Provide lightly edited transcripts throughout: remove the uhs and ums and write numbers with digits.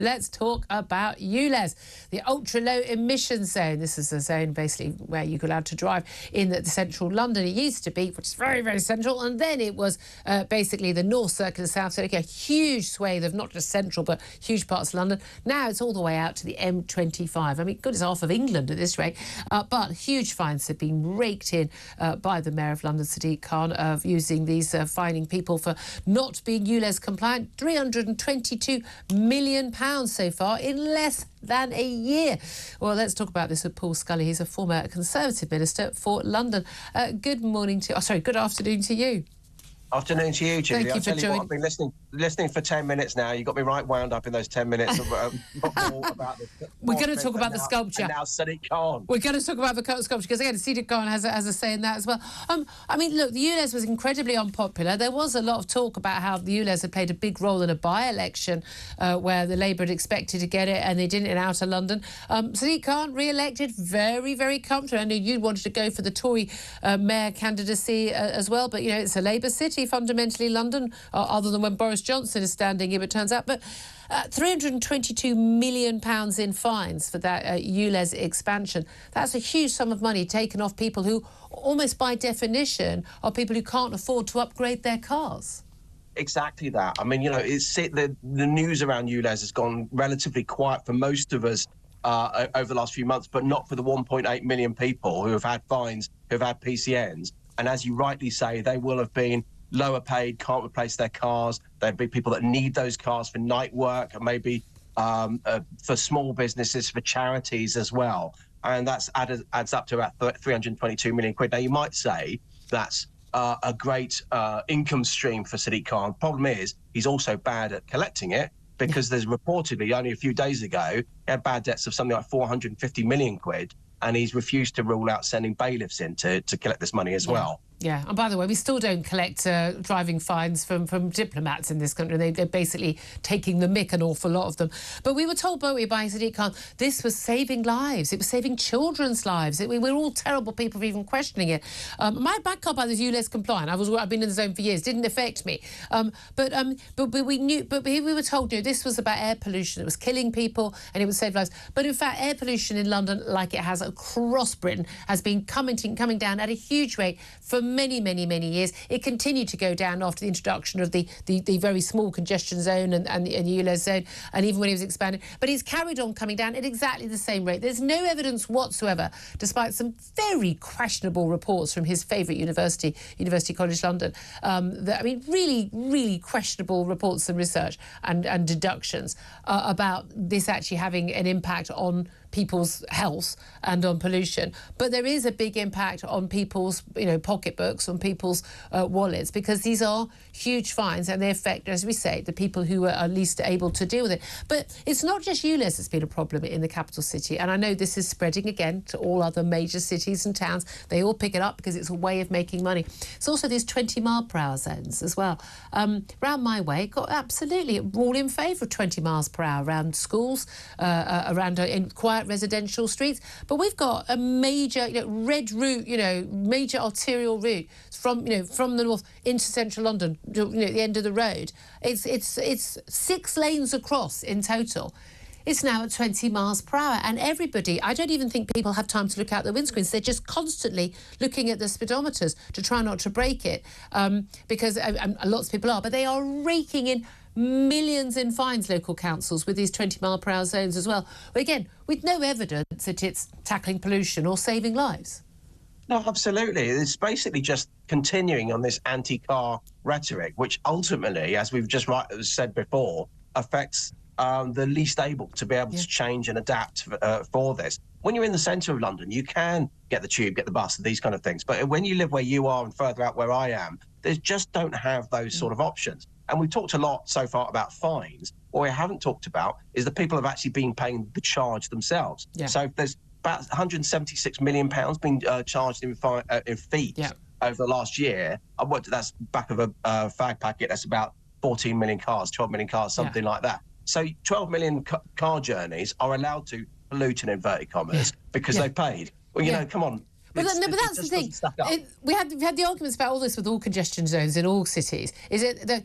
Let's talk about ULEZ, the ultra-low emission zone. This is a zone basically where you're allowed to drive in the central London. It used to be, which is very, very central, and then it was basically the North Circle and South Circle, a huge swathe of not just central but huge parts of London. Now it's all the way out to the M25. I mean, good, it's half of England at this rate, but huge fines have been raked in by the Mayor of London, Sadiq Khan, of using these, fining people for not being ULEZ compliant. £322 million so far in less than a year. Well, let's talk about this with Paul Scully. He's a former Conservative Minister for London. Good afternoon to you. Afternoon to you, Julia. Thank you for joining. I've been listening for 10 minutes now. You got me right wound up in those 10 minutes. We're going to talk about the sculpture. And now Sadiq Khan. We're going to talk about the sculpture because, again, Sadiq Khan has a say in that as well. I mean, look, the ULEZ was incredibly unpopular. There was a lot of talk about how the ULEZ had played a big role in a by-election where the Labour had expected to get it and they didn't in outer London. Sadiq Khan re-elected very, very comfortably. I know you wanted to go for the Tory mayor candidacy as well, but, you know, it's a Labour city, fundamentally, London, other than when Boris Johnson is standing here, it turns out. But £322 million in fines for that ULEZ expansion. That's a huge sum of money taken off people who, almost by definition, are people who can't afford to upgrade their cars. Exactly that. I mean, you know, the news around ULEZ has gone relatively quiet for most of us over the last few months, but not for the 1.8 million people who have had fines, who have had PCNs. And as you rightly say, they will have been lower paid, can't replace their cars. There'd be people that need those cars for night work and maybe for small businesses, for charities as well. And that's adds up to about 322 million quid. Now, you might say that's a great income stream for Sadiq Khan. Problem is, he's also bad at collecting it because there's reportedly only a few days ago, he had bad debts of something like 450 million quid. And he's refused to rule out sending bailiffs in to collect this money as well. Yeah, and by the way, we still don't collect driving fines from diplomats in this country. They're basically taking the mick, an awful lot of them. But we were told by Sadiq Khan this was saving lives. It was saving children's lives. We're all terrible people for even questioning it. My car by this ULEZ compliant. I've been in the zone for years. Didn't affect me. But we knew. But we were told, you know, this was about air pollution. It was killing people and it would save lives. But in fact, air pollution in London, like it has across Britain, has been coming down at a huge rate for many, many, many years. It continued to go down after the introduction of the very small congestion zone and the ULEZ zone, and even when it was expanded. But it's carried on coming down at exactly the same rate. There's no evidence whatsoever, despite some very questionable reports from his favourite university, University College London. Really, really questionable reports and research and deductions about this actually having an impact on people's health and on pollution. But there is a big impact on people's, you know, pocketbooks, on people's wallets, because these are huge fines and they affect, as we say, the people who are least able to deal with it. But it's not just ULEZ that's been a problem in the capital city, and I know this is spreading again to all other major cities and towns. They all pick it up because it's a way of making money. It's also these 20-mile-per-hour zones as well. Round my way, absolutely all in favour of 20 miles per hour around schools, around in quiet residential streets. But we've got a major, red route, major arterial route from the north into central London, at the end of the road. It's 6 lanes across in total. It's now at 20 miles per hour, and everybody, I don't even think people have time to look out the windscreens. They're just constantly looking at the speedometers to try not to break it, because lots of people are, but they are raking in millions in fines, local councils, with these 20-mile-per-hour zones as well. But again, with no evidence that it's tackling pollution or saving lives. No, absolutely. It's basically just continuing on this anti-car rhetoric, which ultimately, as we've just said before, affects the least able to be able to change and adapt for this. When you're in the centre of London, you can get the tube, get the bus, these kind of things. But when you live where you are and further out where I am, they just don't have those sort of options. And we've talked a lot so far about fines. What we haven't talked about is the people have actually been paying the charge themselves. Yeah. So there's about £176 million being charged in fees over the last year. That's back of a fag packet. That's about 14 million cars, 12 million cars, something like that. So 12 million car journeys are allowed to pollute in inverted commas because they paid. Well, come on. But that's the thing. We had the arguments about all this with all congestion zones in all cities. Is it that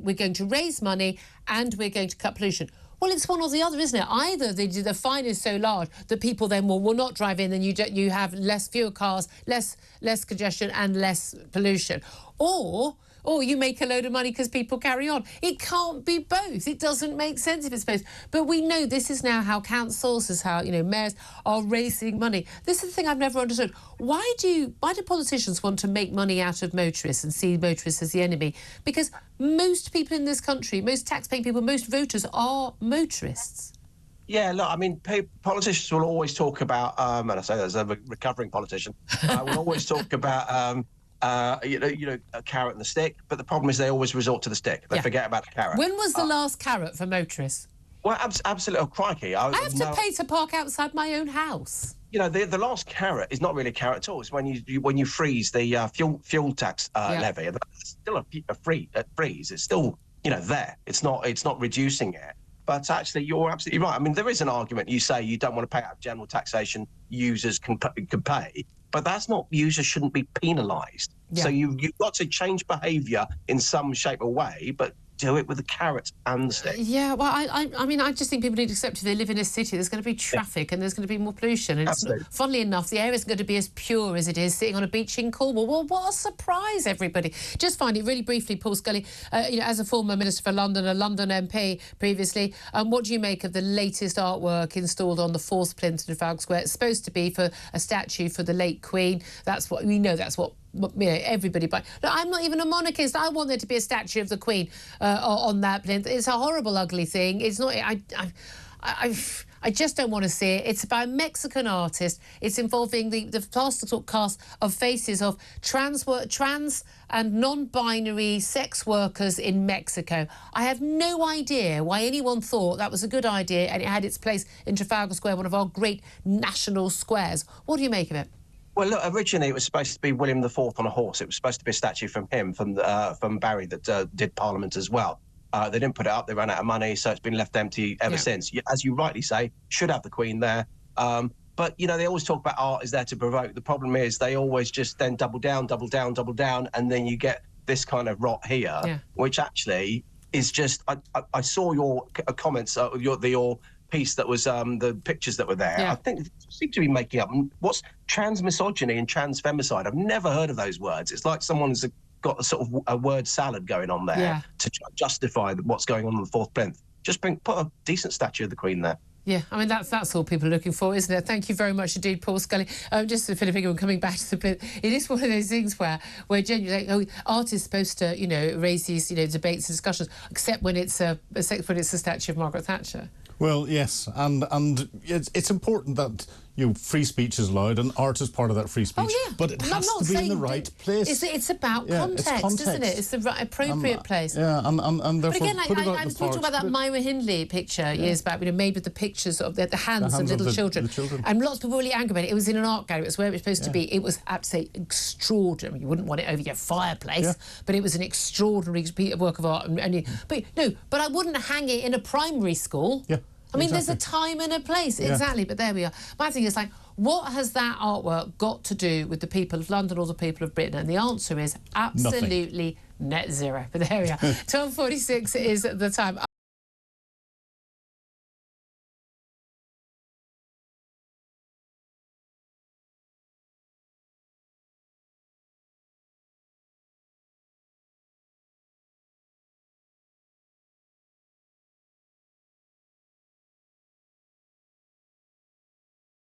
we're going to raise money and we're going to cut pollution? Well, it's one or the other, isn't it? Either the fine is so large that people then will not drive in, and you have fewer cars, less congestion and less pollution, or you make a load of money because people carry on. It can't be both. It doesn't make sense if it's both. But we know this is now how councils, is how mayors are raising money. This is the thing I've never understood. Why do politicians want to make money out of motorists and see motorists as the enemy? Because most people in this country, most taxpaying people, most voters are motorists. Yeah, look, I mean, politicians will always talk about, and I say that as a recovering politician, will always talk about a carrot and the stick, but the problem is they always resort to the stick. They forget about the carrot. When was the last carrot for motorists? Well, absolutely. Oh, crikey. I have to pay to park outside my own house. The last carrot is not really a carrot at all. It's when you freeze the fuel tax levy. It's still a freeze. It's still there. It's not reducing it. But actually, you're absolutely right. I mean, there is an argument. You say you don't want to pay out general taxation. Users can pay. But that's not, users shouldn't be penalised. Yeah. So you've got to change behaviour in some shape or way, but do it with the carrot and the stick. Yeah, well, I mean, I just think people need to accept if they live in a city, there's going to be traffic and there's going to be more pollution. And funnily enough, the air isn't going to be as pure as it is sitting on a beach in Cornwall. Well, what a surprise, everybody. Just find it really briefly, Paul Scully, as a former Minister for London, a London MP previously, what do you make of the latest artwork installed on the fourth plinth in Trafalgar Square? It's supposed to be for a statue for the late Queen. That's what we know. That's what everybody. But no, I'm not even a monarchist. I want there to be a statue of the Queen on that plinth. It's a horrible, ugly thing. It's not. I just don't want to see it. It's about a Mexican artist. It's involving the plaster cast of faces of trans and non-binary sex workers in Mexico. I have no idea why anyone thought that was a good idea and it had its place in Trafalgar Square, one of our great national squares. What do you make of it? Well, look, originally it was supposed to be William IV on a horse. It was supposed to be a statue from him, from Barry, that did Parliament as well. They didn't put it up. They ran out of money, so it's been left empty ever since. As you rightly say, should have the Queen there. But, they always talk about art is there to provoke. The problem is they always just then double down, and then you get this kind of rot here, which actually is just... I saw your comments, your piece that was the pictures that were there. I think you seem to be making up. What's trans misogyny and trans femicide? I've never heard of those words. It's like someone's got a sort of a word salad going on there to justify what's going on the fourth plinth. Just put a decent statue of the Queen there. Yeah, I mean, that's all people are looking for, isn't it? Thank you very much indeed, Paul Scully. Just to finish and coming back to the plinth, it is one of those things where genuinely, art is supposed to, raise these, debates and discussions, except when it's a statue of Margaret Thatcher. Well, yes, and it's important that free speech is allowed, and art is part of that free speech. Oh, yeah. But it has to be in the right place. It's about context, isn't it? It's the right, appropriate place. Yeah, and therefore, but again, I was talking about that Myra Hindley picture years back, made with the pictures of the hands of little children. And lots of people were really angry about it. It was in an art gallery. It was where it was supposed to be. It was, I have to say, extraordinary. You wouldn't want it over your fireplace, but it was an extraordinary work of art. But I wouldn't hang it in a primary school. Yeah. I mean, there's a time and a place, exactly, but there we are. My thing is, what has that artwork got to do with the people of London or the people of Britain? And the answer is absolutely net zero. But there we are. 12:46 is the time.